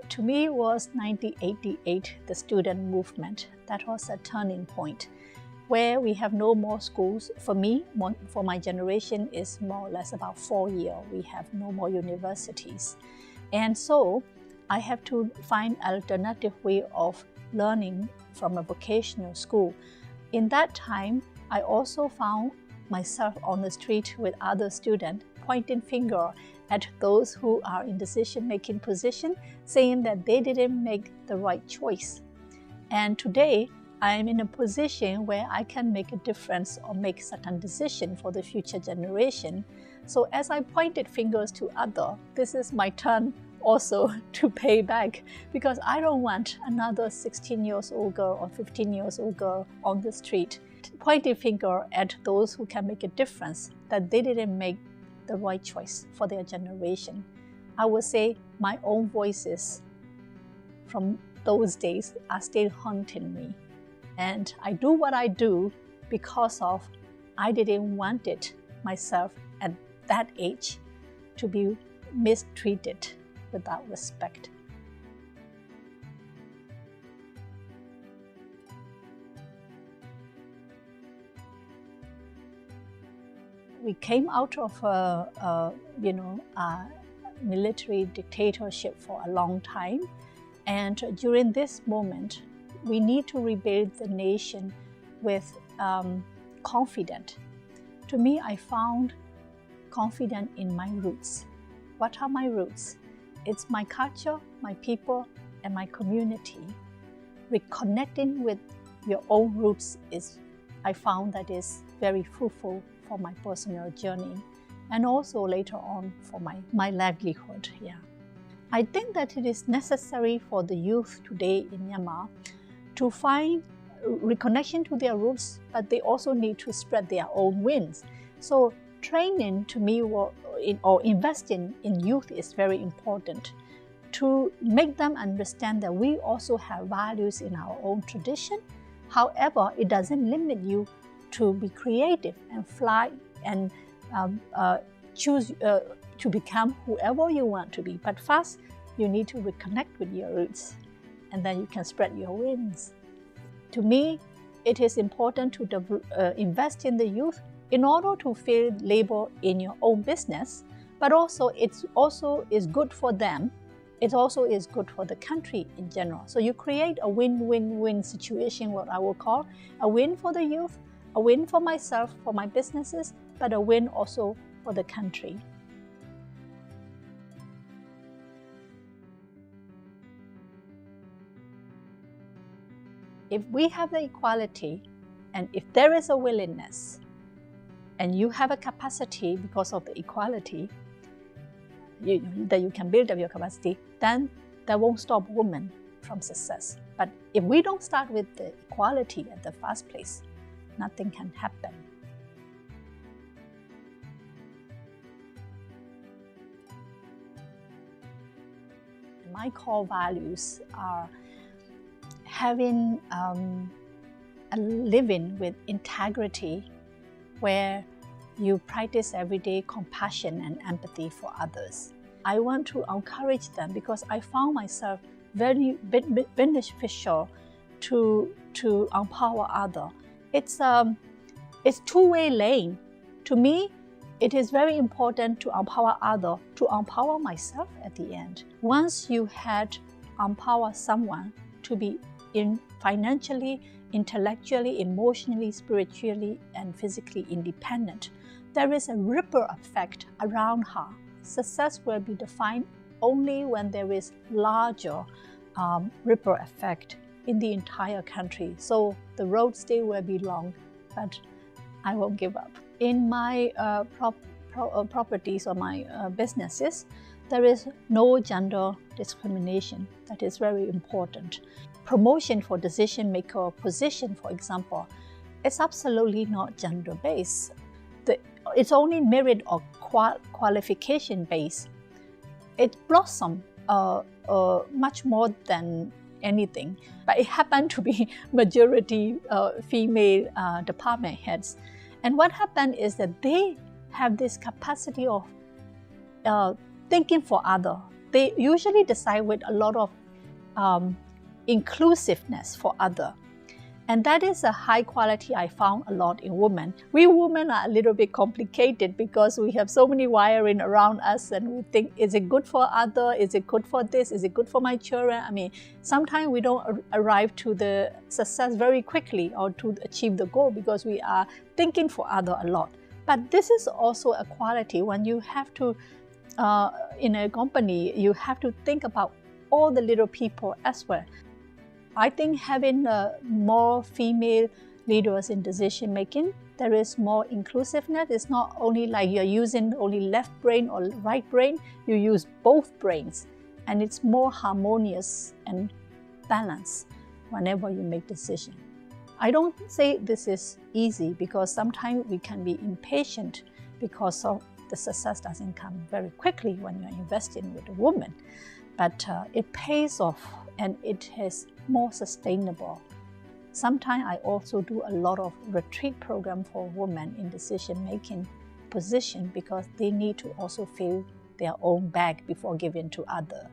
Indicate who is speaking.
Speaker 1: to me was 1988, the student movement. That was a turning point where we have no more schools. For me, for my generation, is more or less about 4 years. We have no more universities. And so I have to find an alternative way of learning from a vocational school. In that time, I also found myself on the street with other students pointing finger at those who are in decision-making position, saying that they didn't make the right choice. And today, I am in a position where I can make a difference or make certain decision for the future generation. So as I pointed fingers to others, this is my turn also to pay back, because I don't want another 16 years old girl or 15 years old girl on the street pointing finger at those who can make a difference, that they didn't make the right choice for their generation. I would say my own voices from those days are still haunting me. And I do what I do because of I didn't want it myself at that age to be mistreated without respect. We came out of a military dictatorship for a long time, and during this moment, we need to rebuild the nation with confidence. To me, I found confidence in my roots. What are my roots? It's my culture, my people, and my community. Reconnecting with your own roots I found that is very fruitful for my personal journey, and also later on for my livelihood. Yeah, I think that it is necessary for the youth today in Myanmar to find reconnection to their roots, but they also need to spread their own wings. So training to me or investing in youth is very important to make them understand that we also have values in our own tradition. However, it doesn't limit you to be creative and fly and choose to become whoever you want to be. But first, you need to reconnect with your roots, and then you can spread your wings. To me, it is important to invest in the youth in order to fill labor in your own business, but also it's also is good for them. It also is good for the country in general. So you create a win-win-win situation, what I will call a win for the youth, a win for myself, for my businesses, but a win also for the country. If we have the equality, and if there is a willingness, and you have a capacity because of the equality, that you can build up your capacity, then that won't stop women from success. But if we don't start with the equality at the first place, nothing can happen. My core values are having a living with integrity, where you practice everyday compassion and empathy for others. I want to encourage them because I found myself very beneficial to empower others. It's two-way lane. To me, it is very important to empower others, to empower myself at the end. Once you had empowered someone to be financially, intellectually, emotionally, spiritually, and physically independent, there is a ripple effect around her. Success will be defined only when there is larger ripple effect in the entire country. So the road still will be long, but I won't give up. In my properties or my businesses, there is no gender discrimination. That is very important. Promotion for decision maker position, for example, is absolutely not gender-based. It's only merit or qualification based. It blossomed much more than anything, but it happened to be majority female department heads. And what happened is that they have this capacity of thinking for others, they usually decide with a lot of inclusiveness for other. And that is a high quality I found a lot in women. We women are a little bit complicated because we have so many wiring around us, and we think, is it good for other? Is it good for this? Is it good for my children? I mean, sometimes we don't arrive to the success very quickly or to achieve the goal because we are thinking for other a lot. But this is also a quality when you have to, in a company, you have to think about all the little people as well. I think having more female leaders in decision making, there is more inclusiveness. It's not only like you're using only left brain or right brain, you use both brains, and it's more harmonious and balanced whenever you make decisions. I don't say this is easy because sometimes we can be impatient because of the success doesn't come very quickly when you're investing with a woman. But it pays off and it is more sustainable. Sometimes I also do a lot of retreat program for women in decision-making position because they need to also fill their own bag before giving to others.